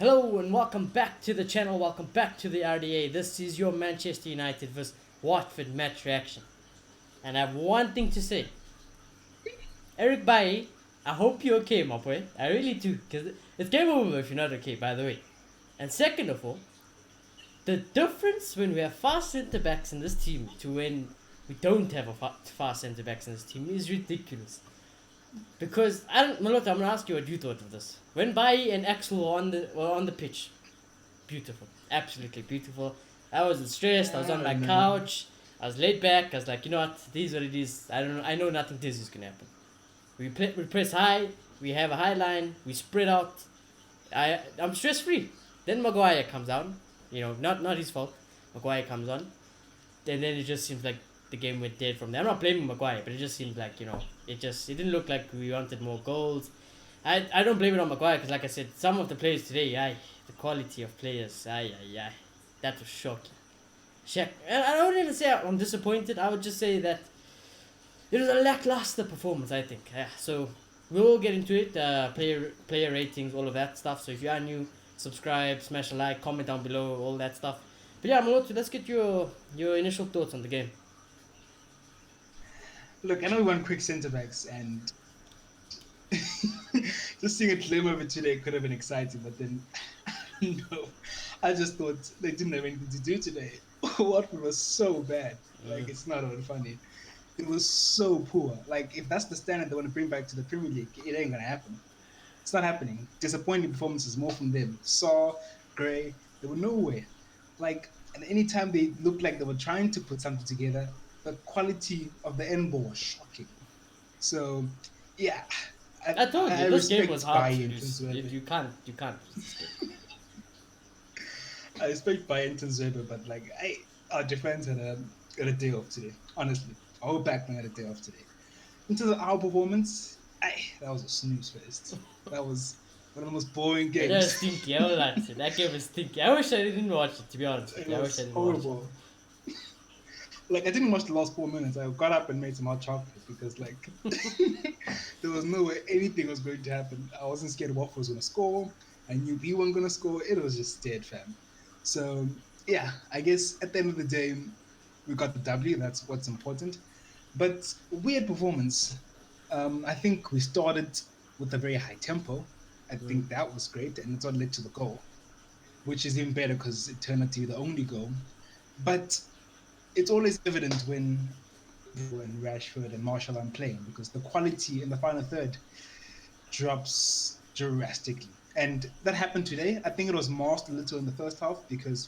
Hello and welcome back to the channel, welcome back to the RDA. This is your Manchester United vs Watford match reaction. And I have one thing to say. Eric Bailly, I hope you're okay, my boy. I really do, because it's game over if you're not okay, by the way. And second of all, the difference when we have fast centre backs in this team to when we don't have a fast centre backs in this team is ridiculous. Because Malota, I'm gonna ask you what you thought of this. When Bailly and Axel were on the pitch, beautiful, absolutely beautiful. I wasn't stressed. I was on my couch. I was laid back. I was like, you know what, this is what it is. I don't know. I know nothing. This is gonna happen. We press high. We have a high line. We spread out. I'm stress free. Then Maguire comes out. You know, not his fault. Maguire comes on, and then it just seems like the game went dead from there. I'm not blaming Maguire, but it just seemed like it didn't look like we wanted more goals. I don't blame it on Maguire because, like I said, some of the players today, the quality of players, that was shocking. I don't even say I'm disappointed. I would just say that it was a lackluster performance, I think. Yeah, so we'll get into it. Player ratings, all of that stuff. So if you are new, subscribe, smash a like, comment down below, all that stuff. But yeah, Molotu, let's get your initial thoughts on the game. Look, I know we won quick centre backs, and just seeing a glimmer of it today could have been exciting, but then no, I just thought they didn't have anything to do today. Watford was so bad, like it's not even funny. It was so poor. Like if that's the standard they want to bring back to the Premier League, it ain't gonna happen. It's not happening. Disappointing performances more from them. Saw, Gray, they were nowhere. Like, and anytime they looked like they were trying to put something together, the quality of the end ball was shocking. So, yeah, I told you I this game was respect hard to Bayern lose. You can't lose this game. I respect Bayern Zerber, but like our defense had a day off today. Honestly, our whole backline had a day off today. In terms of our performance, that was a snooze fest. That was one of the most boring That was games. stinky. I will lie to you. That game was stinky. I wish I didn't watch it. To be honest with It you, I wish I was didn't watch it. horrible. Like I didn't watch the last 4 minutes. I got up and made some hot chocolate because like there was no way anything was going to happen. I wasn't scared Watford was gonna score. I knew he wasn't gonna score. It was just dead, fam. So yeah, I guess at the end of the day, we got the W. That's what's important. But weird performance. I think we started with a very high tempo. I think that was great, and it's what led to the goal, which is even better because it turned out to be the only goal. But it's always evident when Rashford and Marshall are playing because the quality in the final third drops drastically. And that happened today. I think it was masked a little in the first half because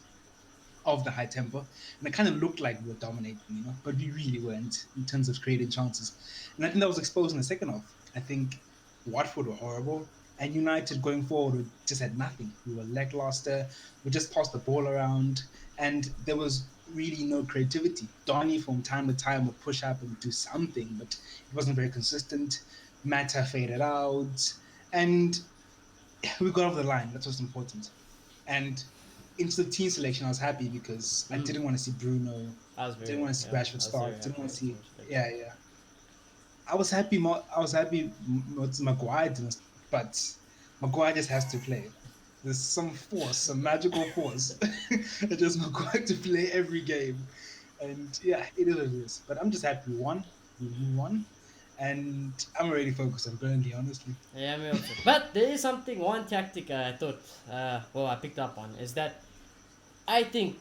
of the high tempo. And it kind of looked like we were dominating, but we really weren't in terms of creating chances. And I think that was exposed in the second half. I think Watford were horrible. And United going forward, we just had nothing. We were lackluster. We just passed the ball around. And there was really no creativity. Donny from time to time would push up and do something, but it wasn't very consistent. Mata faded out. And we got off the line. That's what's important. And into the team selection, I was happy because I didn't want to see Bruno. Didn't want to see Rashford start. Didn't want to see. Yeah, yeah. I was happy. I was happy Maguire didn't, but Maguire just has to play. There's some force, some magical force that just Maguire to play every game, and yeah, it is what it is. But I'm just happy we won. We won, and I'm already focused on Burnley, honestly. Yeah, me also. But there is one tactic I thought, I picked up on, is that I think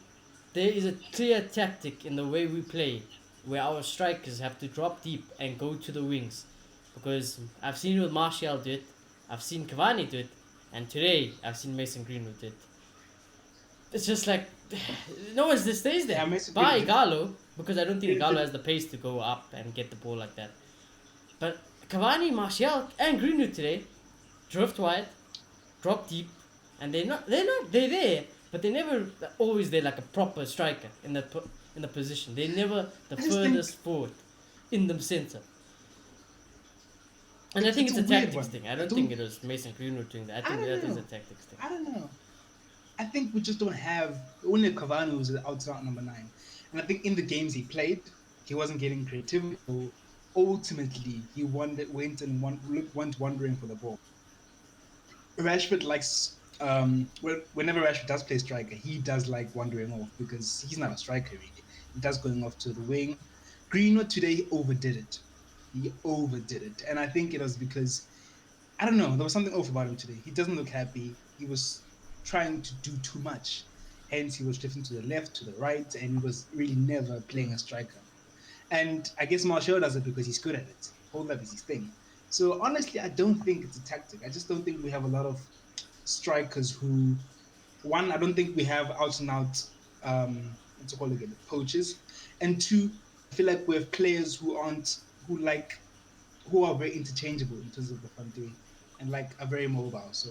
there is a clear tactic in the way we play where our strikers have to drop deep and go to the wings. Because I've seen with Martial do it, I've seen Cavani do it, and today I've seen Mason Greenwood do it. It's just like, no one just stays there. Yeah, By Igalo, because I don't think Igalo has the pace to go up and get the ball like that. But Cavani, Martial, and Greenwood today drift wide, drop deep, and they're there, but they're never always there like a proper striker in the position. They're never the furthest forward in the center. And I think it's a tactics thing. I don't think it was Mason Greenwood doing that. I think that is a tactics thing. I don't know. I think we just don't have only Cavani who's outside number 9, and I think in the games he played, he wasn't getting creativity. So ultimately, he went wandering for the ball. Rashford likes whenever Rashford does play striker, he does like wandering off because he's not a striker really. He does going off to the wing. Greenwood today overdid it. He overdid it, and I think it was because I don't know. There was something off about him today. He doesn't look happy. He was trying to do too much. Hence, he was drifting to the left, to the right, and he was really never playing a striker. And I guess Martial does it because he's good at it. Hold up is his thing. So honestly, I don't think it's a tactic. I just don't think we have a lot of strikers who, one, I don't think we have out and out, what's it called again, poachers, and two, I feel like we have players who aren't who like who are very interchangeable in terms of the front three and like are very mobile. So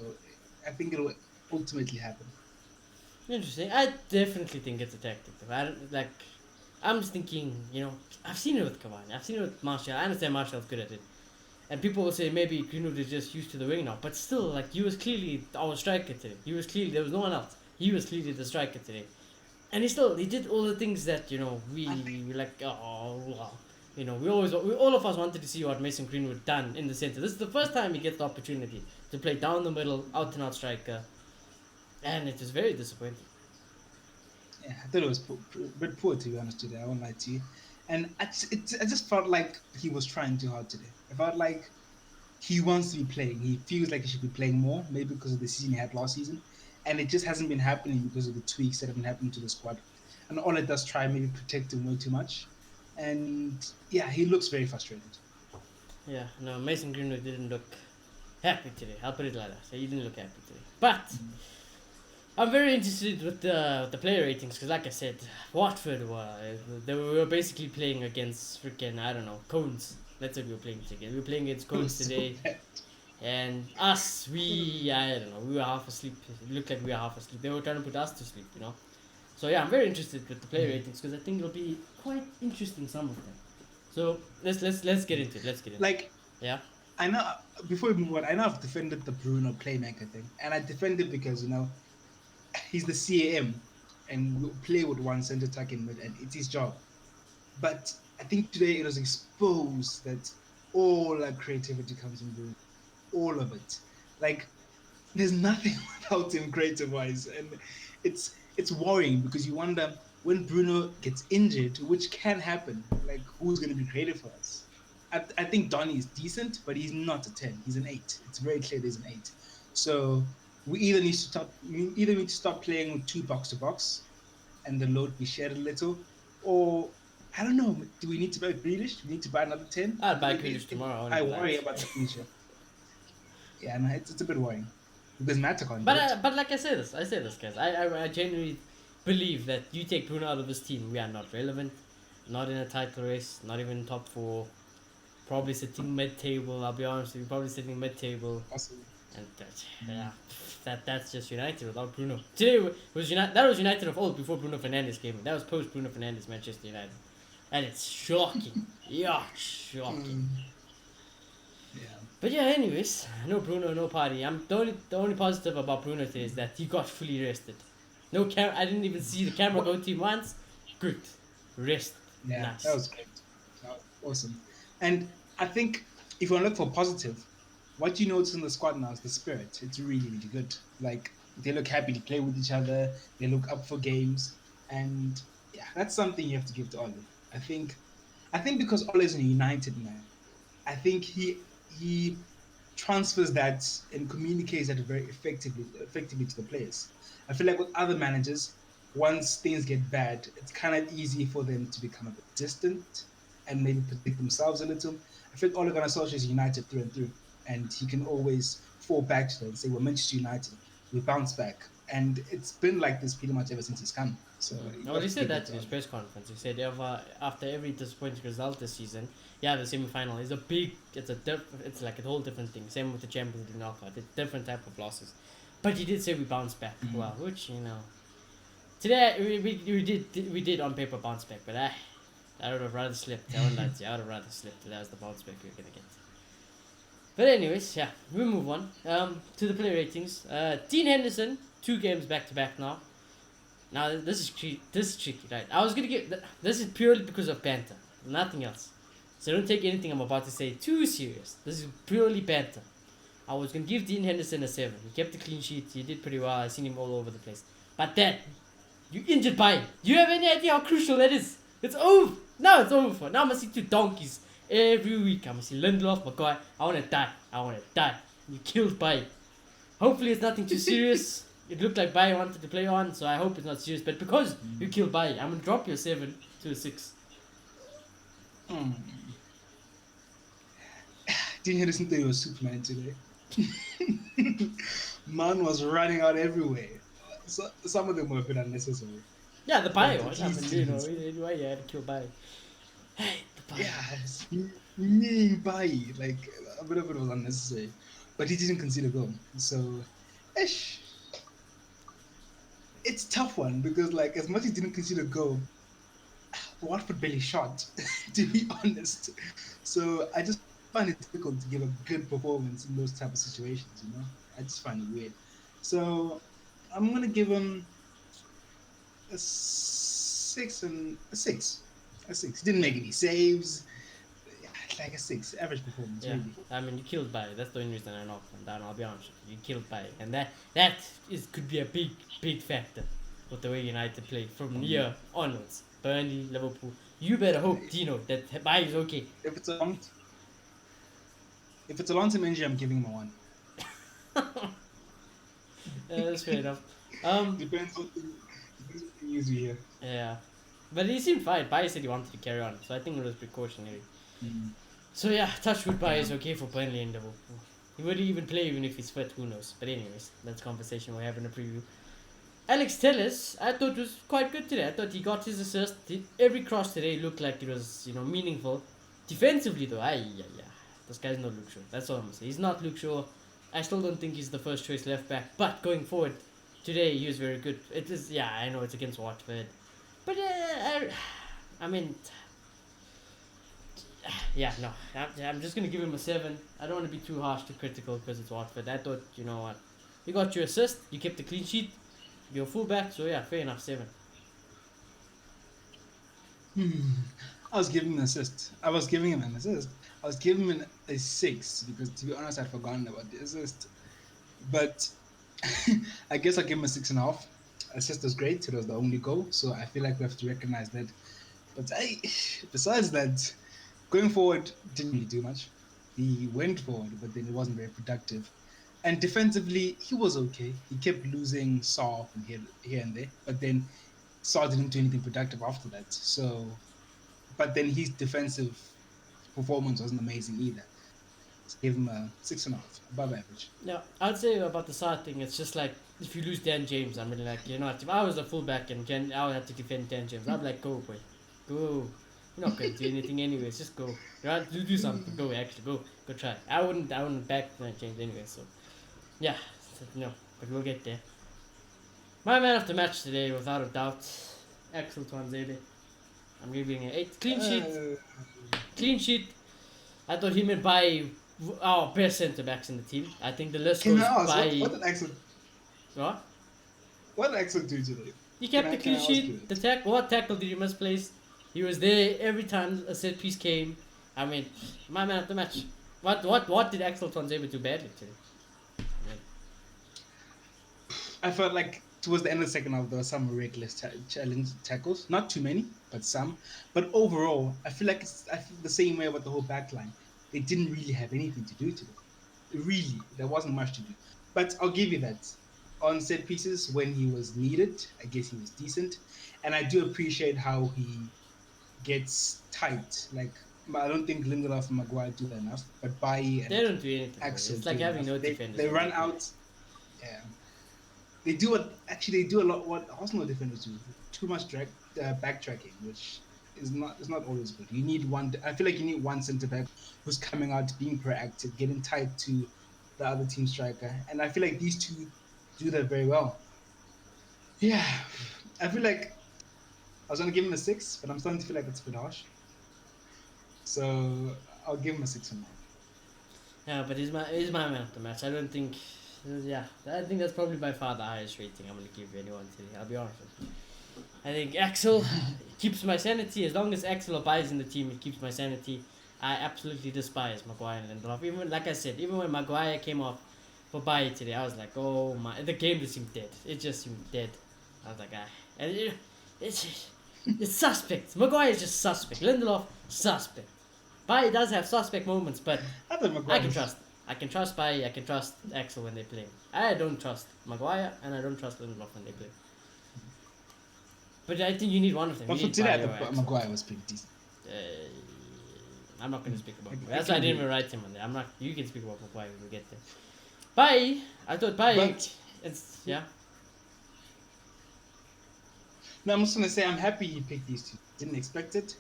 I think it'll ultimately happen. Interesting. I definitely think it's a tactic. I don't like. I'm just thinking. I've seen it with Cavani. I've seen it with Martial. I understand Martial's good at it, and people will say maybe Greenwood is just used to the wing now. But still, like he was clearly our striker today. He was clearly there was no one else. He was clearly the striker today, and he did all the things that I think we like. Oh, wow. We all of us wanted to see what Mason Greenwood done in the center. This is the first time he gets the opportunity to play down the middle, out and out striker, and it is very disappointing. yeah, I thought it was a bit poor to be honest today. I won't lie to you, and I just felt like he was trying too hard today. I felt like he wants to be playing. He feels like he should be playing more, maybe because of the season he had last season, and it just hasn't been happening because of the tweaks that have been happening to the squad. And all it does try maybe protect him way too much, and yeah, he looks very frustrated. Yeah, no, Mason Greenwood didn't look happy today. I'll put it like that. He didn't look happy today. But I'm very interested with the player ratings because, like I said, Watford were basically playing against freaking I don't know cones. That's what we were playing against. We were playing against It cones was so today, bad. and us I don't know we were half asleep. It looked like we were half asleep. They were trying to put us to sleep. So yeah, I'm very interested with the player ratings because I think it'll be quite interesting some of them. So let's get into it. Let's get into it. Like Yeah. I know before we move on, I know I've defended the Bruno playmaker thing, and I defended because he's the CAM and we'll play with one centre attack in mid, and it's his job. But I think today it was exposed that all that creativity comes in Bruno, all of it. Like there's nothing without him creative wise, and it's worrying because you wonder when Bruno gets injured, which can happen. Like who's going to be creative for us? I think Donny is decent, but he's not a 10. He's an 8. It's very clear there's an 8. So we either need to start playing with two box to box and the load be shared a little, or I don't know. Do we need to buy Grealish? Do we need to buy another 10? I'll buy Grealish tomorrow. I worry about the future. Yeah, no, it's a bit worrying because Mata can't do it. But like I say this, guys. I genuinely believe that you take Bruno out of this team, we are not relevant, not in a title race, not even top four, probably sitting mid-table. I'll be honest, with you, probably sitting mid-table, Possibly. and that's just United without Bruno. Today was United. That was United of old before Bruno Fernandes came in. That was post Bruno Fernandes Manchester United, and it's shocking. Yeah, shocking. Yeah. But yeah, anyways, no Bruno, no party. The only positive about Bruno today is that he got fully rested. No camera. I didn't even see the camera go to him once. Good, rest, Yeah, nice. that was great. That was awesome. And I think if you want to look for positive, what you notice in the squad now is the spirit. It's really, really good. Like they look happy to play with each other. They look up for games, and yeah, that's something you have to give to Ole. I think, I think because Ole is a United man, I think he transfers that and communicates that very effectively to the players. I feel like with other managers, once things get bad, it's kind of easy for them to become a bit distant and maybe protect themselves a little. I think Ole Gunnar Solskjaer is United through and through, and he can always fall back to that and say, "We're Manchester United. We bounce back," and it's been like this pretty much ever since he's come. So you No, got he to said give that it to in his Ole. press conference. He said after every disappointing result this season, yeah, the semi-final is a big. It's like a whole different thing. Same with the Champions League knockout. It's different type of losses. But he did say we bounced back well, which today we did on paper bounce back, but I would have rather slept. I would lie to you. I would have rather slept. That was the bounce back we were gonna get. But anyways, yeah, we move on. To the player ratings. Dean Henderson, 2 games back to back now. Now this is tricky, right? I was gonna this is purely because of banter, nothing else. So don't take anything I'm about to say too serious. This is purely banter. I was gonna give Dean Henderson a 7. He kept the clean sheet. He did pretty well. I seen him all over the place. But then you injured Bailly. Do you have any idea how crucial that is? It's over. Now it's over for. Now I must see 2 donkeys every week. I must see Lindelof, my guy. I wanna die. I wanna die. You killed Bailly. Hopefully it's nothing too serious. It looked like Bailly wanted to play on, so I hope it's not serious. But because you killed Bailly, I'm gonna drop your 7 to a 6. Hmm. Dean Henderson thought he was Superman today. Man was running out everywhere. So, some of them were a bit unnecessary. Yeah, the Bailly But one. I at mean, least why you had to kill Bailly? Hey, the Bailly. yeah, me Bailly, like a bit of it was unnecessary. But he didn't concede a goal. So, ish. It's a tough one because, like, as much as he didn't concede a goal, Watford barely shot, to be honest. So I just find it difficult to give a good performance in those type of situations, you know? I just find it weird. So I'm gonna give him a 6 and a 6. A 6. Didn't make any saves. Yeah, like a 6. Average performance, Yeah, really. I mean, you killed Bailly. That's the only reason I knocked him down. I'll be honest with you. You killed Bailly, and that could be a big factor with the way United play from here onwards. Burnley, Liverpool. You better hope, Dino, that Bailly's okay. If it's a long-term injury, I'm giving him a 1. That's fair enough. Depends what the news we hear. Yeah, but he seemed fine. Bailly said he wanted to carry on, so I think it was precautionary. Mm. So yeah, touchwood Bailly is okay for Burnley and Liverpool. He would even play even if he's fit. Who knows? But anyways, that's a conversation we'll have in a preview. Alex Telles, I thought was quite good today. I thought he got his assist. Every cross today looked like it was, meaningful. Defensively though, this guy's not Luke Shaw. That's all I'm gonna say. He's not Luke Shaw. I still don't think he's the first choice left back. But going forward, today he was very good. It is, I know it's against Watford, but I mean, no. I'm just gonna give him a 7. I don't want to be too harsh, too critical because it's Watford. I thought, you know what, you got your assist. You kept the clean sheet. You're fullback, so yeah, fair enough, 7. I was giving him an assist. I was giving him a 6 because, to be honest, I'd forgotten about the assist. But I guess I'll give him a 6.5. Assist was great. It was the only goal, so I feel like we have to recognize that. But besides that, going forward, didn't really do much. He went forward, but then it wasn't very productive. And defensively, he was okay. He kept losing Saw from here and there, but then Saw didn't do anything productive after that. So, but then his defensive performance wasn't amazing either. So give him a 6.5, above average. Yeah, I'd say about the Saar thing, it's just like if you lose Dan James, I mean, like, if I was a fullback and I would have to defend Dan James, I'd be like, go, boy, go. You're not going to do anything anyways, just go. You do something, go, actually, go try. I wouldn't back Dan James anyway, so. Yeah, but we'll get there. My man of the match today, without a doubt, Axel Twanzebe. I'm giving it 8. Clean sheet. I thought him and Bailly our best centre backs in the team. I think the list Can goes I ask, by. what did Axel? What? What did Axel do today? He kept Can the I clean ask sheet. you The tackle. What tackle did he misplace? He was there every time a set piece came. I mean, my man of the match. What did Axel Twanzebe do badly today? I felt like towards the end of the second half, there were some reckless challenge tackles. Not too many, but some. But overall, I feel the same way about the whole back line. They didn't really have anything to do today. Really, there wasn't much to do. But I'll give you that. On set pieces, when he was needed, I guess he was decent. And I do appreciate how he gets tight. Like, I don't think Lindelof and Maguire do that enough. But Bailly They and don't do anything. Axel It's like do having enough. no defenders. They run out. Yeah. They do a lot what Arsenal defenders do. Too much backtracking, which is not always good. You need one. I feel like you need one centre back who's coming out, being proactive, getting tight to the other team striker, and I feel like these two do that very well. Yeah, I feel like I was gonna give him a 6, but I'm starting to feel like it's a bit harsh. So I'll give him a 6.5. Yeah, but he's my man of the match. I don't think. Yeah, I think that's probably by far the highest rating I'm gonna give anyone today. I'll be honest with you. I think Axel keeps my sanity. As long as Axel abides in the team, it keeps my sanity. I absolutely despise Maguire and Lindelof. Even like I said, even when Maguire came off for Bailly today, I was like, oh my, the game just seemed dead. It just seemed dead. I was like, ah, and it's suspect. Maguire is just suspect. Lindelof suspect. Bailly does have suspect moments, but I thought I Maguire can was- trust. I can trust Bailly. I can trust Axel when they play. I don't trust Maguire and I don't trust Lindelof when they play. But I think you need one of them. But You for need today, I Bailly or thought Axel. Maguire was pretty decent. I'm not going to speak about I- him. I That's why I can didn't agree. even write him on there. I'm not. You can speak about Maguire when we get there. Bailly, I thought Bailly. But- It's yeah. No, I'm just gonna say I'm happy he picked these two. Didn't expect it.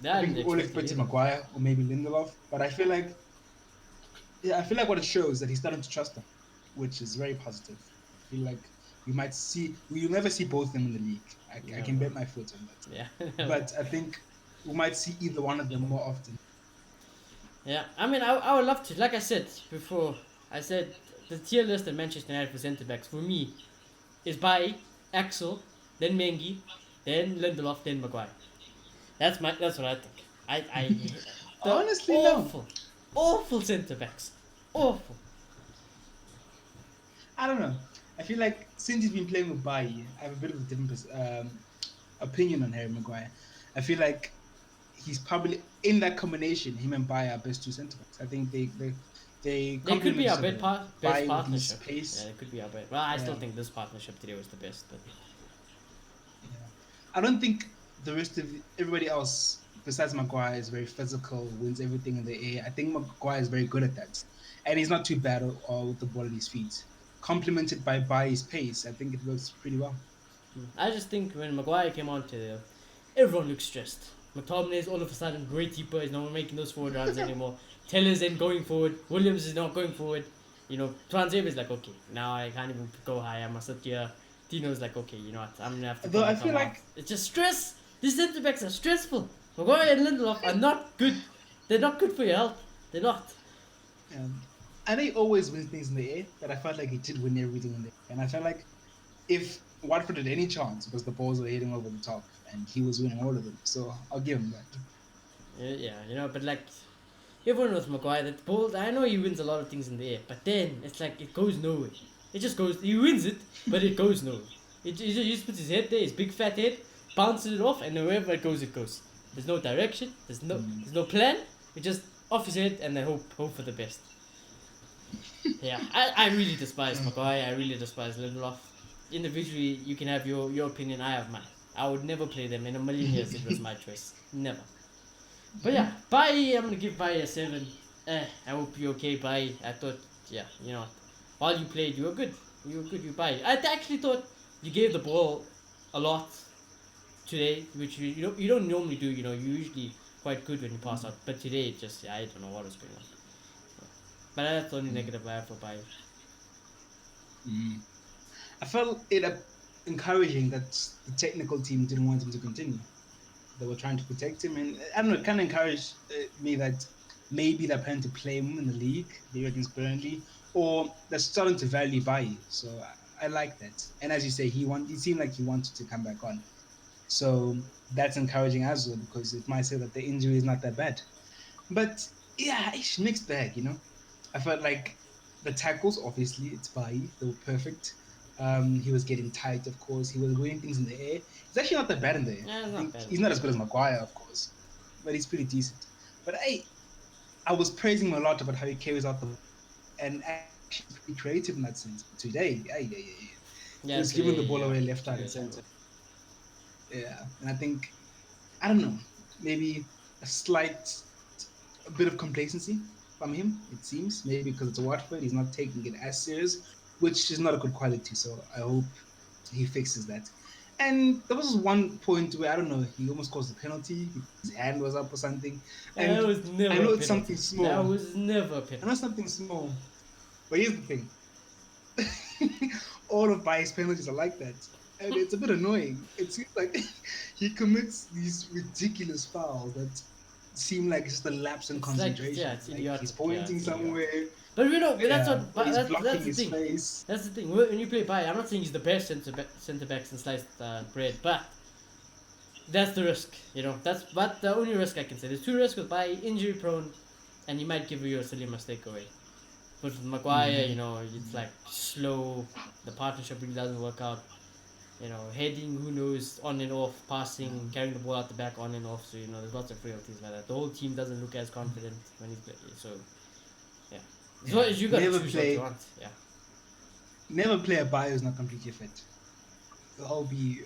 Yeah, I think we all expected Maguire or maybe Lindelof, but I feel like, yeah, I feel like what it shows that he's starting to trust them, which is very positive. I feel like we'll never see both of them in the league. I can bet my foot on that. Yeah. But I think we might see either one of them more often. Yeah, I mean, I would love to. Like I said before, I said the tier list at Manchester United for centre backs for me is by Axel, then Mengi, then Lindelof, then Maguire. That's what I think. I the Honestly, no. awful centre backs, awful. I don't know. I feel like since he's been playing with Bailly, I have a bit of a different opinion on Harry Maguire. I feel like he's probably in that combination. Him and Bailly are best two centre backs. I think they They could complement be our each other. best Bailly with his partnership. pace. Yeah, it could be our best. Well, I still Yeah. think this partnership today was the best, but Yeah. I don't think the rest of everybody else besides Maguire is very physical, wins everything in the air. I think Maguire is very good at that, and he's not too bad with the ball at his feet. Complemented by his pace, I think it works pretty well. I just think when Maguire came on to the, everyone looked stressed. McTominay is all of a sudden great keeper. He's not making those forward runs anymore. Taylor's ain't going forward. Williams is not going forward. You know, Transabe is like, okay, now I can't even go high. I must sit here. Tino's like, okay, you know what? I'm gonna have to. Though I come feel out. like- It's just stress. These centre backs are stressful. Maguire and Lindelof are not good. They're not good for your health. They're not. I know he always wins things in the air, but I felt like he did win everything in the air. And I felt like if Watford had any chance, because the balls were hitting over the top, and he was winning all of them. So I'll give him that. Yeah, you know, but like everyone with Maguire, that ball, I know he wins a lot of things in the air, but then it's like it goes nowhere. It just goes. He wins it, but it goes nowhere. He just puts his head there, his big fat head, bounces it off, and wherever it goes, it goes. There's no direction. There's no plan. It just off his head and then hope for the best. Yeah, I really despise Maguire. I really despise Lindelof. Individually, you can have your opinion. I have mine. I would never play them in a million years. It was my choice. Never. But yeah, Bailly, I'm gonna give Bailly a 7. I hope you're okay, Bailly. I thought, yeah, you know, while you played, you were good. You were good, you Bailly. I actually thought you gave the ball a lot today, which you don't normally do. You know, you're usually quite good when you pass out. But today, it just, I don't know what was going on. But that's the only negative I have for Bailly. I felt it encouraging that the technical team didn't want him to continue. They were trying to protect him, and I don't know, it kind of encouraged me that maybe they're planning to play him in the league, maybe against Burnley, or they're starting to value Bailly. So I like that. And as you say, he seemed like he wanted to come back on. So that's encouraging as well, because it might say that the injury is not that bad. But yeah, it's mixed bag, you know. I felt like the tackles, obviously, it's Bailly. They were perfect. He was getting tight, of course. He was winning things in the air. He's actually not that bad in the air. Yeah, I not think bad. he's not as good as Maguire, of course, but he's pretty decent. But I was praising him a lot about how he carries out the and actually pretty creative in that sense. Today, he was giving the ball away left, right, and center. Yeah, and I think, I don't know, maybe a bit of complacency from him, it seems. Maybe because it's a Watford, he's not taking it as serious, which is not a good quality. So I hope he fixes that. And there was one point where, I don't know, he almost caused a penalty. His hand was up or something. And That was never I know a it's penalty. something small. That was never a I penalty. know something small. But here's the thing. All of Bailly's penalties are like that. And it's a bit annoying. It seems like he commits these ridiculous fouls that seem like it's just a lapse in It's like, concentration. yeah, it's Like idiotic. he's pointing Yeah, it's somewhere. But you know, but that's Yeah, what. But he's that's blocking the his thing. face. That's the thing. When you play Bailly, I'm not saying he's the best centre back since sliced bread, but That's the risk, you know. That's but the only risk I can say. There's two risks with Bailly: injury prone, and he might give you a silly mistake away. But with Maguire, you know, it's like slow. The partnership really doesn't work out. You know, heading, who knows, on and off, passing, carrying the ball out the back, on and off. So you know, there's lots of frailties like that. The whole team doesn't look as confident when he's playing. So yeah, so Yeah. you got to choose what you want. Yeah, Never play a bio who's not completely fit. That'll be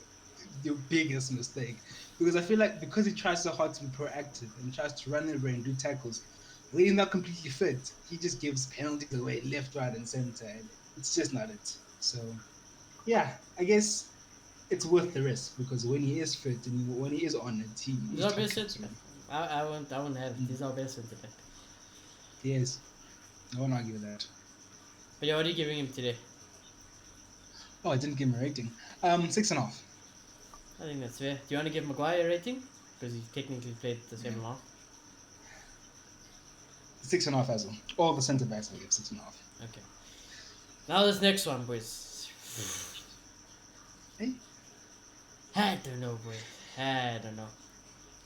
your biggest mistake. Because I feel like because he tries so hard to be proactive and tries to run the and do tackles, when he's not completely fit, he just gives penalties away left, right, and center, and it's just not it. So yeah, I guess it's worth the risk because when he is fit and when he is on it, he's he's our top best class, centre back. really. I won't have it. He's our best centre back. He is. I won't argue with that. But yeah, what are you giving him today? Oh, I didn't give him a rating. 6.5. I think that's fair. Do you want to give Maguire a rating? Because he technically played the same amount. 6.5 as well. All the centre backs I give 6.5. Okay. Now this next one, boys. Hey, I don't know, boys. I don't know.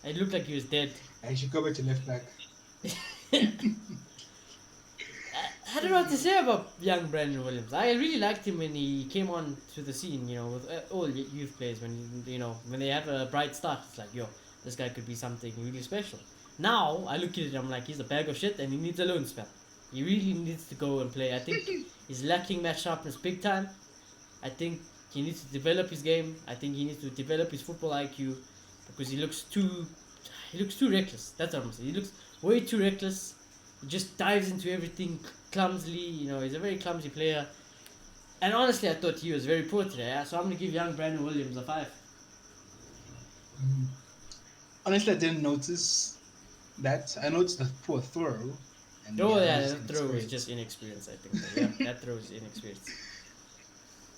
It looked like he was dead. I should go back to left back. I don't know what to say about young Brandon Williams. I really liked him when he came on to the scene, you know, with all youth players. When they have a bright start, it's like, yo, this guy could be something really special. Now, I look at it, I'm like, he's a bag of shit and he needs a loan spell. He really needs to go and play. I think he's lacking match sharpness big time. I think he needs to develop his game. I think he needs to develop his football IQ because he looks too reckless. That's what I'm saying. He looks way too reckless. He just dives into everything clumsily. You know, he's a very clumsy player. And honestly, I thought he was very poor today. So I'm gonna give young Brandon Williams a 5. Honestly, I didn't notice that. I noticed the poor throw. And Oh yeah, just that throw was inexperience. just inexperience. I think. So, yeah, that throw is inexperience.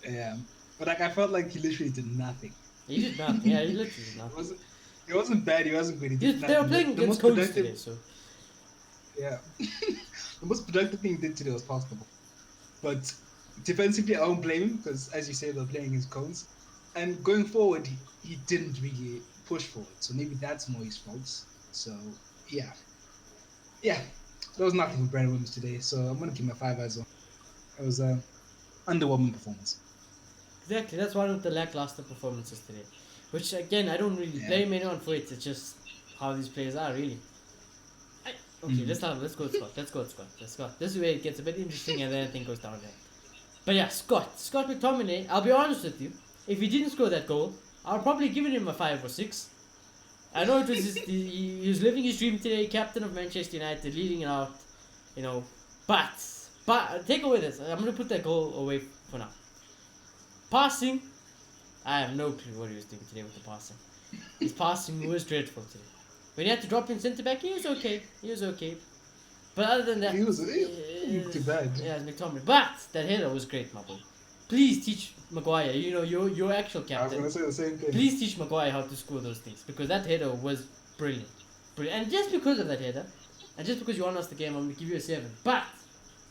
Yeah, but like I felt like he literally did nothing. He did nothing. Yeah, he literally did It nothing. wasn't. It wasn't bad. He wasn't good. He did They were nothing. playing The against most Colts productive. today, so Yeah, the most productive thing he did today was pass the ball. But defensively, I won't blame him because, as you say, they're playing his cones. And going forward, he didn't really push forward. So maybe that's more his fault. So yeah, yeah, there was nothing with Brandon Williams today. So I'm gonna give him a 5 as well. It was a underwhelming performance. exactly. That's one of the lackluster performances today. Which again, I don't really Yeah. blame anyone for it. It's just how these players are, really. Okay, let's go with Scott. Let's go. This is where it gets a bit interesting and then everything goes downhill. But yeah, Scott McTominay, I'll be honest with you, if he didn't score that goal, I'll probably give him a 5 or 6. I know it was he was living his dream today, captain of Manchester United, leading it out, you know, but take away this. I'm gonna put that goal away for now. Passing, I have no clue what he was doing today with the passing. His passing was dreadful today. When he had to drop in centre back, he was okay. But other than that, He was too bad. Yeah, it's McTominay. But that header was great, my boy. Please teach Maguire. You know, your actual I was captain. gonna say the same thing. Please teach Maguire how to score those things because that header was brilliant. And just because of that header, and just because you won us the game, I'm gonna give you a 7. But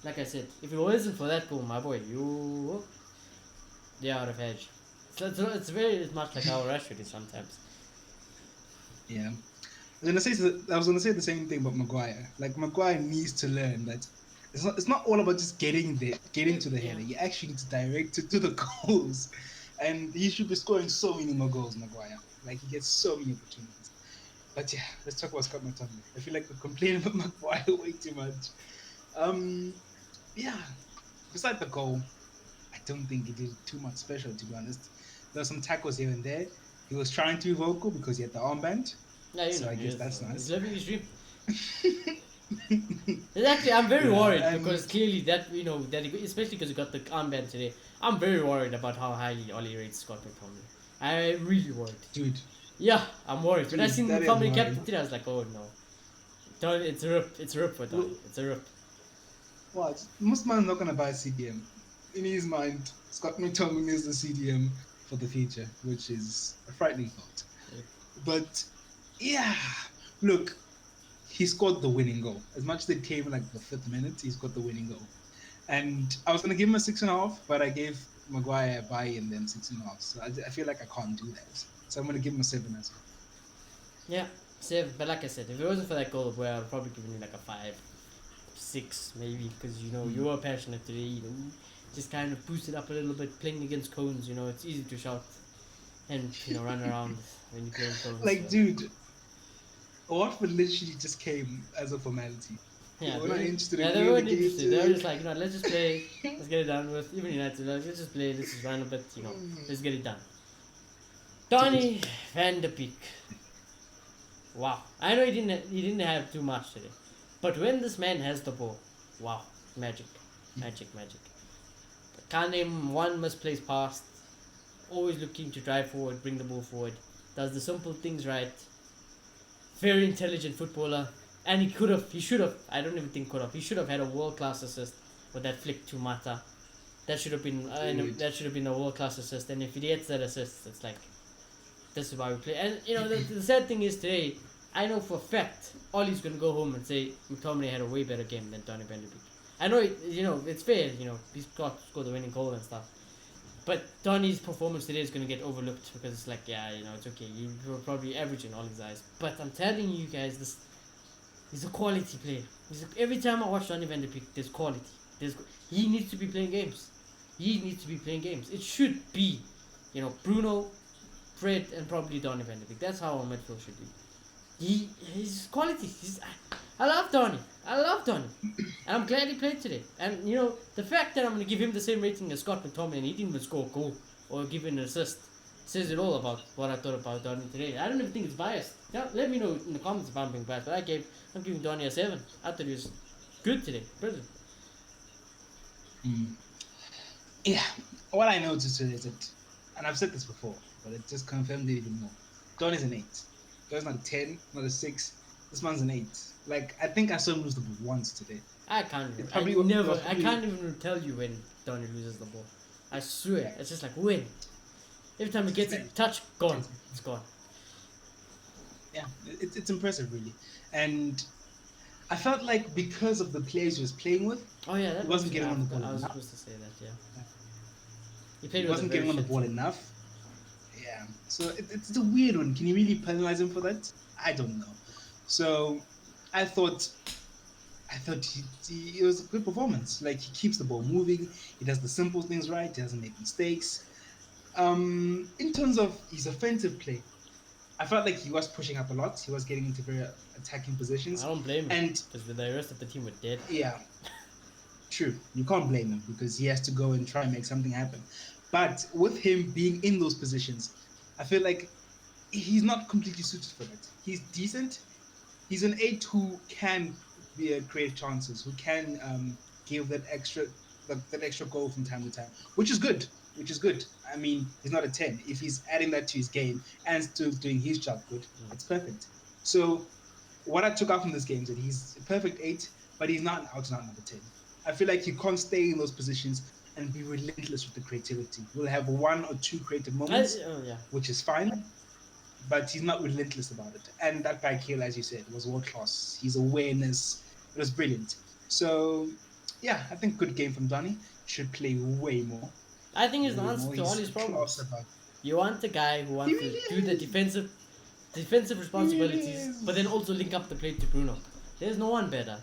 like I said, if it wasn't for that goal, my boy, they're out of edge. It's very much like our Rashford is sometimes. Yeah. I was gonna say the same thing about Maguire. Like Maguire needs to learn that it's not all about just getting to the header. You actually need to direct it to the goals, and he should be scoring so many more goals, Maguire. Like he gets so many opportunities. But yeah, let's talk about Scott McTominay. I feel like we're complaining about Maguire way too much. Yeah. Besides the goal, I don't think he did too much special, to be honest. There were some tackles here and there. He was trying to be vocal because he had the armband. Yeah, So I guess that's nice. He's living his dream. Exactly, I'm very worried because clearly especially because he got the armband today. I'm very worried about how highly Ollie rates Scott McTominay. I'm really worried. Dude. Yeah, I'm worried. When I Dude, seen that is somebody worrying. captain today, I was like, oh no. It's a rip. It's a rip for Don. It's a rip. What? Most man's not gonna buy a CDM. In his mind, Scott McTominay is the CDM for the future, which is a frightening thought. Yeah. But yeah, look, he scored the winning goal. As much as it came in like the 5th minute, he scored the winning goal. And I was gonna give him a 6.5, but I gave Maguire a buy and then 6.5. So I feel like I can't do that. So I'm gonna give him a 7 as well. Yeah, 7. But like I said, if it wasn't for that goal, well, I'd probably given you like a 5, 6 maybe, because you were passionate today. Just kind of boosted up a little bit playing against cones. It's easy to shout and run around when you're playing cones. Like, dude, Watford literally just came as a formality. Yeah, We're not interested in they winning the weren't game interested. They were today. just like, let's just play, let's get it done with. Even United, like, let's just play, let's just run a bit, let's get it done. Dude, Donny van de Beek. Wow, I know he didn't have too much today, but when this man has the ball, wow, magic, magic, magic. Can't name one misplaced pass. Always looking to drive forward, bring the ball forward. Does the simple things right. Very intelligent footballer. And he should have, I don't even think could have, he should have had a world class assist with that flick to Mata. That should have been a world class assist. And if he gets that assist, it's like, this is why we play. And the sad thing is today, I know for a fact, Ollie's gonna go home and say McTominay had a way better game than Donny van de Beek. I know it's fair, he's got to score the winning goal and stuff. But Donny's performance today is going to get overlooked because it's like, yeah, it's okay. You were probably average in all his eyes. But I'm telling you guys, he's a quality player. Every time I watch Donny van de Beek, there's quality. He needs to be playing games. It should be, Bruno, Fred, and probably Donny van de Beek. That's how our midfield should be. He's quality. I love Donny. And I'm glad he played today. And the fact that I'm gonna give him the same rating as Scott McTominay and he didn't even score a goal or give an assist says it all about what I thought about Donny today. I don't even think it's biased. Let me know in the comments if I'm being biased. But I'm giving Donny a 7. I thought he was good today. Brilliant. yeah, what I noticed is that, and I've said this before, but it just confirmed it even more. Don is an 8. Don's not a 10, not a 6. This man's an 8. Like, I think I saw him lose the ball once today. I can't even. I can't even tell you when Donny loses the ball. I swear. Yeah. It's just like when. Every time he gets it, touch, gone. It's gone. Yeah, it's impressive, really. And I felt like because of the players he was playing with, he wasn't getting on the ball. I was supposed to say that, yeah. He wasn't getting on the ball enough. Yeah. So it's a weird one. Can you really penalize him for that? I don't know. So I thought it was a good performance. Like, he keeps the ball moving. He does the simple things right. He doesn't make mistakes. In terms of his offensive play, I felt like he was pushing up a lot. He was getting into very attacking positions. I don't blame him because the rest of the team were dead. Yeah, true. You can't blame him because he has to go and try and make something happen. But with him being in those positions, I feel like he's not completely suited for that. He's decent. He's an 8 who can create chances, who can give that extra goal from time to time, which is good. I mean, he's not a 10. If he's adding that to his game and still doing his job good, it's perfect. So what I took out from this game is that he's a perfect 8, but he's not an out-and-out number 10. I feel like he can't stay in those positions and be relentless with the creativity. We'll have 1 or 2 creative moments, which is fine, but he's not relentless about it. And that guy, Kale, as you said, was world-class. His awareness, it was brilliant. So, yeah, I think good game from Donny. Should play way more. I think it's the answer to all his problems. You want a guy who wants to do the defensive responsibilities, but then also link up the play to Bruno. There's no one better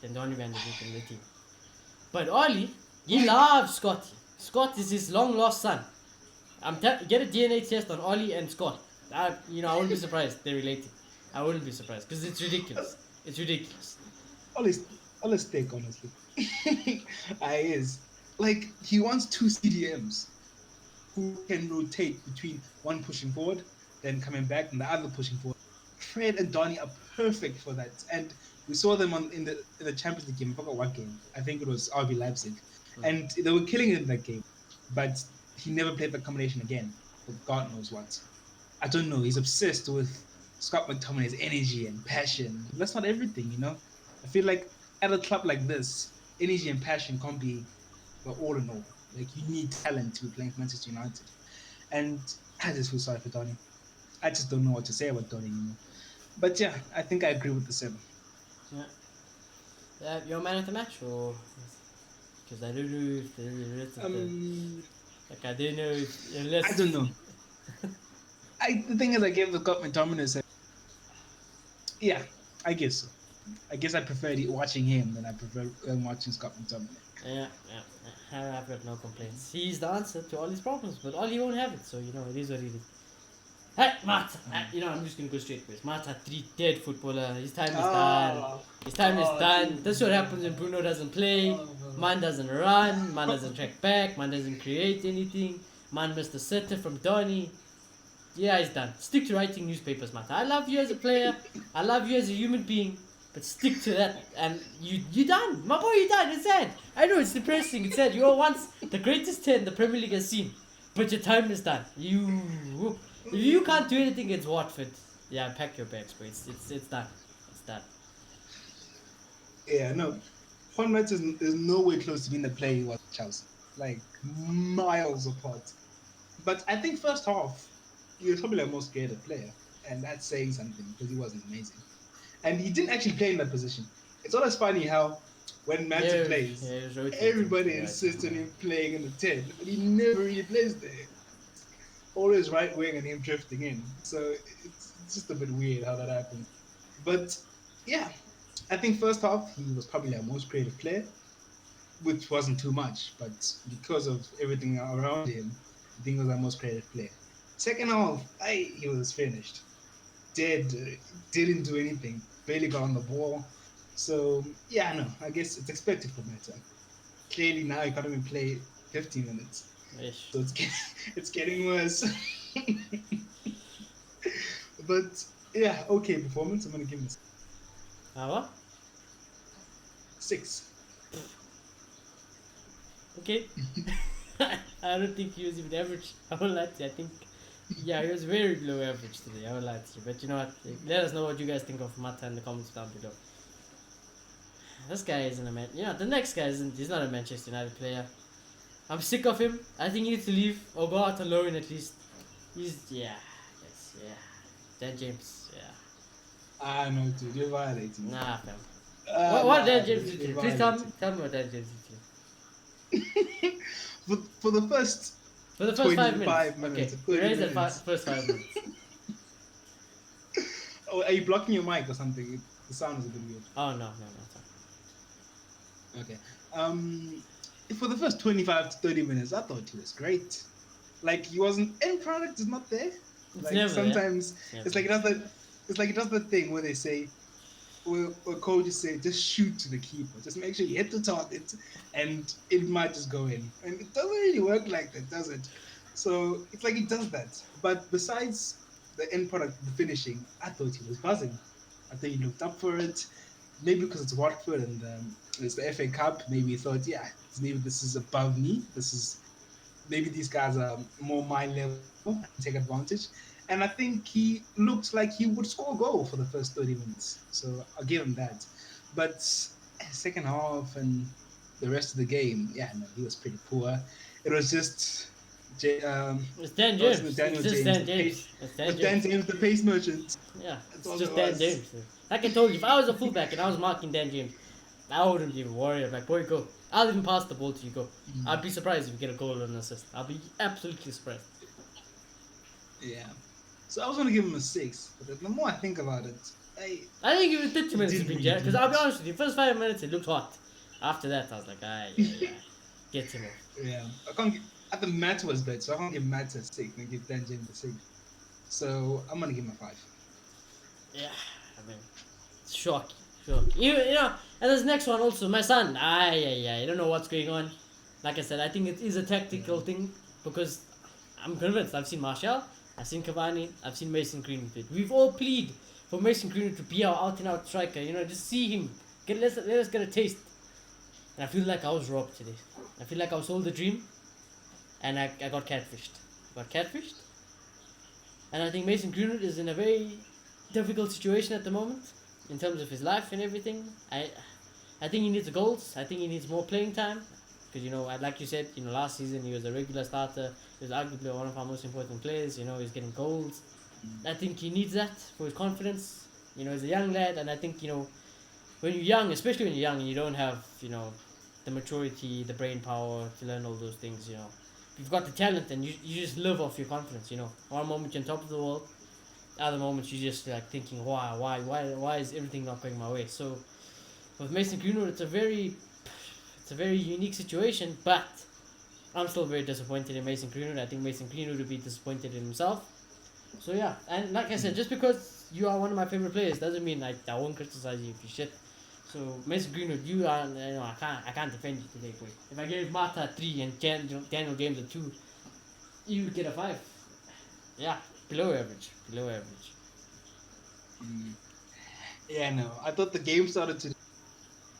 than Donny van de Beek in the team. But Ollie, he loves Scott. Scott is his long lost son. Get a DNA test on Ollie and Scott. I wouldn't be surprised they're related. I wouldn't be surprised because it's ridiculous. It's ridiculous. Ollie's take, honestly. Is. Like, he wants 2 CDMs who can rotate between one pushing forward, then coming back, and the other pushing forward. Fred and Donny are perfect for that. And we saw them in the Champions League game. I forgot what game. I think it was RB Leipzig. And they were killing it in that game. But he never played that combination again. For God knows what. I don't know. He's obsessed with Scott McTominay's energy and passion. That's not everything, I feel like at a club like this, energy and passion can't be all in all. Like, you need talent to be playing for Manchester United. And I just feel sorry for Donny. I just don't know what to say about Donny anymore. But yeah, I think I agree with the 7. Yeah. You're man of the match, or because I don't know if the rest of I don't know if I don't know. The thing is, I gave the Scott McTominay 7. yeah, I guess so. I guess I preferred watching him than I prefer watching Scott McTominay. Yeah, yeah, yeah. I've got no complaints. He's the answer to all his problems, but all he won't have it. So it is what it is. Hey, Matt. I'm just gonna go straight with Matt. A three dead footballer. His time is done. Oh, His time is done. dude. This is what happens when Bruno doesn't play. Man doesn't run. Man doesn't track back. Man doesn't create anything. Man missed a sitter from Donny. Yeah, he's done. Stick to writing newspapers, Matt. I love you as a player. I love you as a human being. But stick to that, and you done, my boy. You done. It's sad. I know it's depressing. It's sad. You were once the greatest 10 the Premier League has seen, but your time is done. If you can't do anything against Watford, yeah, pack your bags, bro. It's done. It's done. Yeah, no. Juan Mata is nowhere close to being the player he was at Chelsea. Like, miles apart. But I think first half, he was probably the most creative player. And that's saying something because he wasn't amazing. And he didn't actually play in that position. It's always funny how when Mata plays, everybody insists on him playing in the 10, but he never really plays there. Always right wing and him drifting in. So it's just a bit weird how that happens. But yeah, I think first half he was probably our most creative player, which wasn't too much, but because of everything around him, I think he was our most creative player. Second half, he was finished. Dead, didn't do anything, barely got on the ball. So yeah, no, I guess it's expected for Meta. Clearly now he can't even play 15 minutes. Ish. So it's getting worse. But yeah, okay performance. I'm gonna give him What? 6. Okay. I don't think he was even average. I won't lie to you. I think, yeah, he was very below average today. I won't lie to you. But you know what? Let us know what you guys think of Mata in the comments down below. This guy isn't a man. Yeah, the next guy isn't. He's not a Manchester United player. I'm sick of him. I think he needs to leave or go out alone at least. Yeah. Dan James, yeah. Ah no, dude, you're violating. Nah, fam. What Dan James did to you? Please tell me what Dan James did to you. For the first For the first 5 minutes. minutes, Okay, raise the first 5 minutes. Oh, are you blocking your mic or something? The sound is a bit weird. Oh, no. Sorry. Okay. For the first 25 to 30 minutes, I thought he was great. Like he wasn't. End product is not there. It's Like never sometimes there. it's like it does the thing where they say, where coaches say, just shoot to the keeper, just make sure you hit the target, and it might just go in. And it doesn't really work like that, does it? So it's like it does that. But besides the end product, the finishing, I thought he was buzzing. I think he looked up for it. Maybe because it's Watford and it's the FA Cup. Maybe he thought, yeah, maybe this is above me. Maybe these guys are more my level and take advantage. And I think he looked like he would score a goal for the first 30 minutes. So I'll give him that. But second half and the rest of the game, yeah, no, he was pretty poor. It was just It's Dan James. It's Daniel just James, Dan James. It's Dan Dan James. James, the pace merchant. Yeah, That's it's all just it Dan was. James. Like I told you, if I was a fullback and I was marking Dan James, I wouldn't even worry. I'm like, boy, go. I'll even pass the ball to you, go. I'd be surprised if you get a goal or an assist. I'll be absolutely surprised. Yeah. So I was going to give him a 6. But the more I think about it, I think it was 30 minutes to didn't be really Jared, do because I'll be much. honest with you, first 5 minutes it looked hot. After that, I was like, yeah. Get him off. Yeah. I can't give... I think Matt was better, so I can't give Matt a 6 and give Dan James a 6. So I'm going to give him a 5. Yeah, I mean, it's shocking. You know, and this next one also, my son. I don't know what's going on. Like I said, I think it is a tactical thing because I'm convinced. I've seen Martial, I've seen Cavani, I've seen Mason Greenwood. We've all plead for Mason Greenwood to be our out-and-out striker. You know, just see him. Let us get a taste. And I feel like I was robbed today. I feel like I was sold a dream, and I got catfished. And I think Mason Greenwood is in a very difficult situation at the moment in terms of his life and everything. I think he needs goals. I think he needs more playing time because like you said, last season he was a regular starter. He was arguably one of our most important players. He's getting goals. I think he needs that for his confidence. He's a young lad, and I think when you're young, especially when you're young, and you don't have the maturity, the brain power to learn all those things. You've got the talent, and you just live off your confidence. One moment you're on top of the world. other moments you're just like thinking, why is everything not going my way? So with Mason Greenwood, it's a very unique situation, but I'm still very disappointed in Mason Greenwood. I think Mason Greenwood would be disappointed in himself. So yeah, and like I said, just because you are one of my favorite players doesn't mean I won't criticize you if you shit. So Mason Greenwood, I can't defend you today, boy. If I gave Mata 3 and Daniel James a 2, you would get a 5. Yeah, below average. Yeah, no. I thought the game started to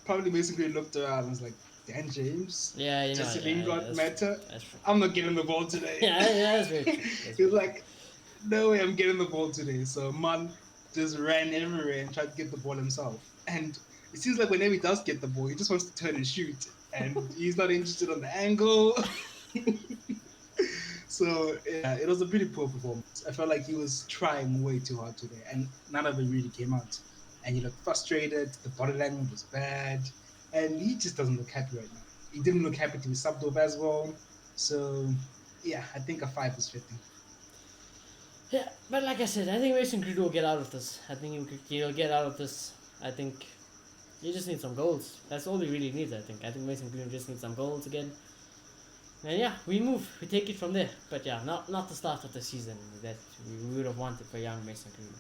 probably basically looked around and was like, Dan James, Yeah, Jesse yeah, Lingard, that's true. Meta. That's true. I'm not getting the ball today. Yeah, that's very true. That's He very was like, no way I'm getting the ball today. So Man just ran everywhere and tried to get the ball himself. And it seems like whenever he does get the ball, he just wants to turn and shoot. And he's not interested on the angle. So yeah, it was a pretty poor performance. I felt like he was trying way too hard today, and none of it really came out. And he looked frustrated. The body language was bad, and he just doesn't look happy right now. He didn't look happy to be subbed off as well. So yeah, I think a 5 is fitting. Yeah, but like I said, I think Mason Greenwood will get out of this. I think he'll get out of this. I think he just needs some goals. That's all he really needs, I think. I think Mason Greenwood just needs some goals again. And yeah, we move. We take it from there. But yeah, not the start of the season that we would have wanted for young Mason Greenwood.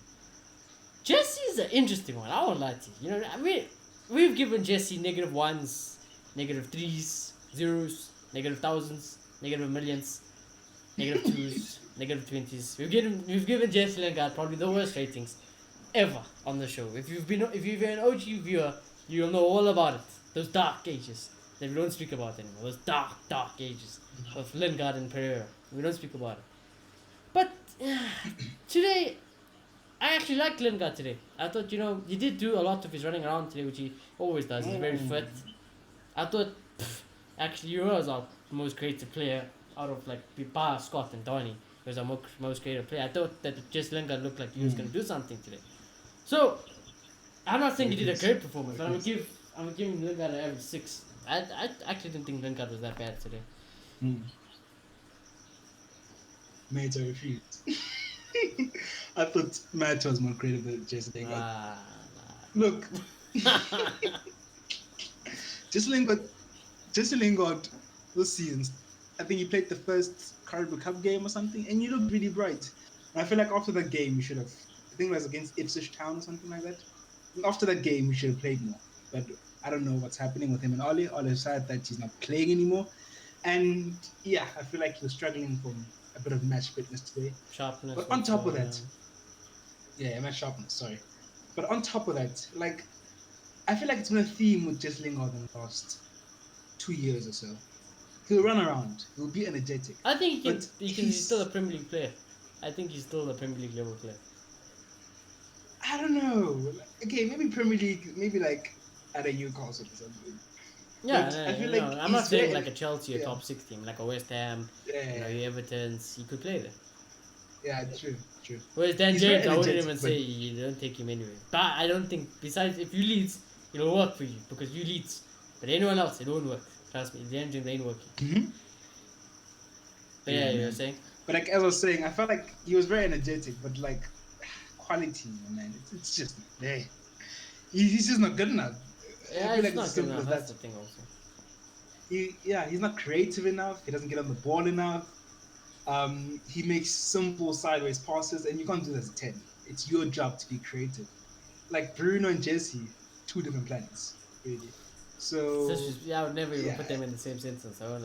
Jesse's an interesting one. I won't lie to you. You know, I mean, we've given Jesse negative ones, negative threes, zeros, negative thousands, negative millions, negative twos, negative 20s. We've given Jesse Lingard probably the worst ratings ever on the show. If you've been an OG viewer, you'll know all about it. Those dark ages that we don't speak about anymore. Those dark ages of Lingard and Pereira. We don't speak about it. But today, I actually liked Lingard today. I thought, he did do a lot of his running around today, which he always does. He's very fit. I thought, actually, he was our most creative player out of bar Scott and Donny. He was our most creative player. I thought that just Lingard looked like he was going to do something today. So, I'm not saying he did a great performance, but I'm gonna give him Lingard an average 6. I actually didn't think Lingard was that bad today. Mate, I refused. I thought Matt was more creative than Jesse Lingard. Nah. Look, Jesse Lingard this season, I think he played the first Caribou Cup game or something, and you looked really bright. And I feel like after that game, you should have, I think it was against Ipswich Town or something like that. And after that game, you should have played more. But I don't know what's happening with him and Ollie. Ollie said that he's not playing anymore. And yeah, I feel like he was struggling from a bit of match fitness today. Sharpness. But on top of that, match sharpness, sorry. But on top of that, I feel like it's been a theme with Jesse Lingard in the last 2 years or so. He'll run around. He'll be energetic. I think he's still a Premier League player. I think he's still a Premier League level player. I don't know. Okay, maybe Premier League, maybe at a Newcastle or something. Yeah, I feel I'm not saying like a Chelsea or top 6 team, like a West Ham, Yeah. Everton's. He could play there. Yeah, true. Whereas Dan He's James, very I wouldn't energetic, even but- say you don't take him anyway. But I don't think, besides if you Leeds, it'll work for you because you Leeds. But anyone else, it won't work. Trust me, Dan James ain't working. Mm-hmm. But Yeah, you were man. saying? But as I was saying, I felt like he was very energetic, but quality, man, it's just not there. He's just not good enough. I Yeah, feel it's not as good simple enough. as That's that. the thing also. He's not creative enough. He doesn't get on the ball enough. He makes simple sideways passes, and you can't do that as a 10. It's your job to be creative. Like Bruno and Jesse, 2 different planets, really. So I would never even yeah. put them in the same sentence. I would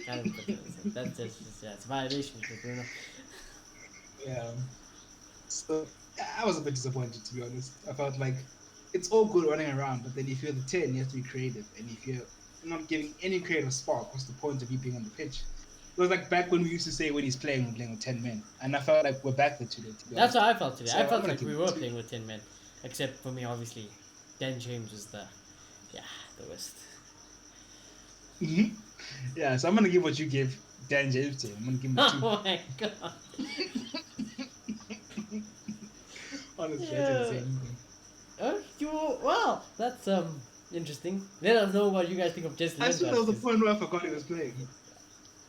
kind of put them in the same. That's just it's a violation for Bruno. yeah. So I was a bit disappointed, to be honest. I felt like it's all good running around, but then if you're the 10, you have to be creative. And if you're not giving any creative spark, what's the point of you being on the pitch? It was like back when we used to say when he's playing, we're playing with 10 men. And I felt like we're back there today, to be That's honest. how I felt today. So I I'm felt gonna like give we it were 2. playing with 10 men. Except for me, obviously. Dan James was the worst. Mm-hmm. Yeah, so I'm going to give what you gave Dan James to. I'm going to give him a 2. Oh my god. Honestly, Yeah. I didn't say anything. Well, that's interesting. Let us know what you guys think of Jesse I swear Lingard. there was a point where I forgot he was playing.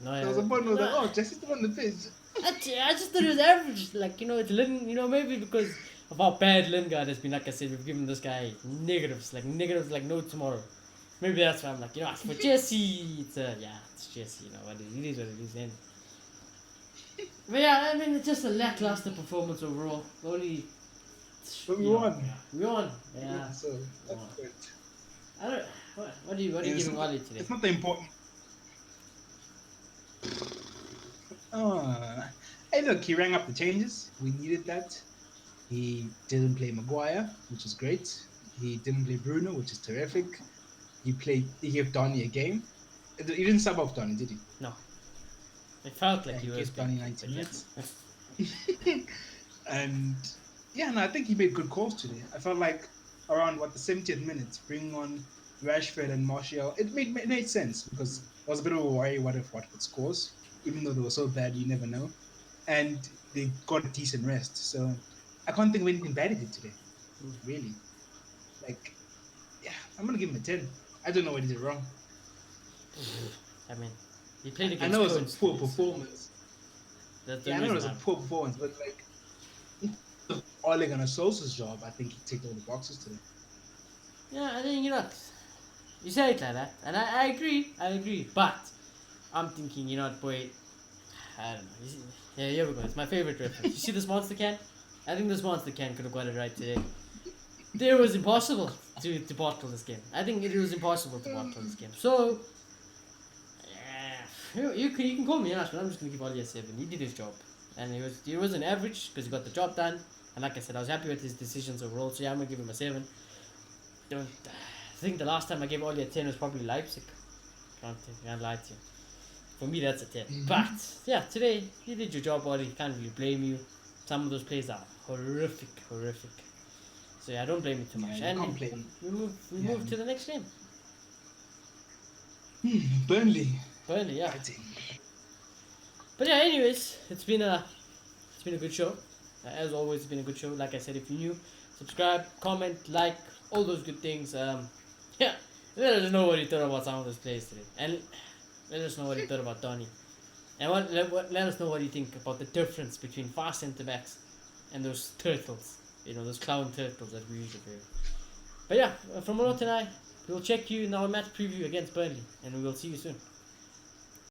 No, There was a point where I was like, oh, Jesse's still on the pitch. I just thought it was average. Like, it's Lin, maybe because of how bad Lingard has been. Like I said, we've given this guy negatives, like no tomorrow. Maybe that's why I'm like, as for Jesse, it's Jesse, what it is what it is. And but yeah, I mean, it's just a lackluster performance overall. Only, But we won. we won. Yeah. So that's Won. good. I don't. What are you giving Wally today? It's not the important. Hey, look, he rang up the changes. We needed that. He didn't play Maguire, which is great. He didn't play Bruno, which is terrific. He gave Donny a game. He didn't sub off Donny, did he? No. It felt like Yeah, he he was. gave Donny 90 but yeah. minutes. And yeah, no, I think he made good calls today. I felt like around the 70th minute, bringing on Rashford and Martial, it made sense because it was a bit of a worry. What if Watford scores? Even though they were so bad, you never know. And they got a decent rest. So I can't think of anything bad he did today. Really. Like, yeah, I'm going to give him a 10. I don't know what he did wrong. I mean, he played against. I know it was a poor performance. That's the Yeah, I know it reason was a poor performance, but like, Ole Gunnar Solskjaer's job, I think he ticked all the boxes today. Yeah, I think you say it like that, and I agree. But I'm thinking, boy, I don't know. Yeah, here we go. It's my favorite reference. You see this monster can? I think this monster can could have got it right today. It was impossible to bottle this game. I think it was impossible to bottle this game. So, yeah, you can call me an but I'm just gonna give Ollie a 7. He did his job, and he was an average because he got the job done. And like I said, I was happy with his decisions overall. So yeah, I'm gonna give him a 7. I think the last time I gave Ollie a 10 was probably Leipzig. Can't lie to you. For me, that's a 10. Mm-hmm. But yeah, today you did your job, Ollie. Can't really blame you. Some of those plays are horrific. So yeah, I don't blame you too much. Yeah, And we move to the next game. Burnley. Burnley, yeah. Fighting. But yeah, anyways, it's been a good show. As always, it's been a good show. Like I said, if you're new, subscribe, comment, like, all those good things. Yeah, let us know what you thought about some of those plays today, and let us know what you thought about Donny, and let us know what you think about the difference between fast centre backs and those turtles. Those clown turtles that we usually play. But yeah, from Moloto and I, we'll check you in our match preview against Burnley, and we will see you soon.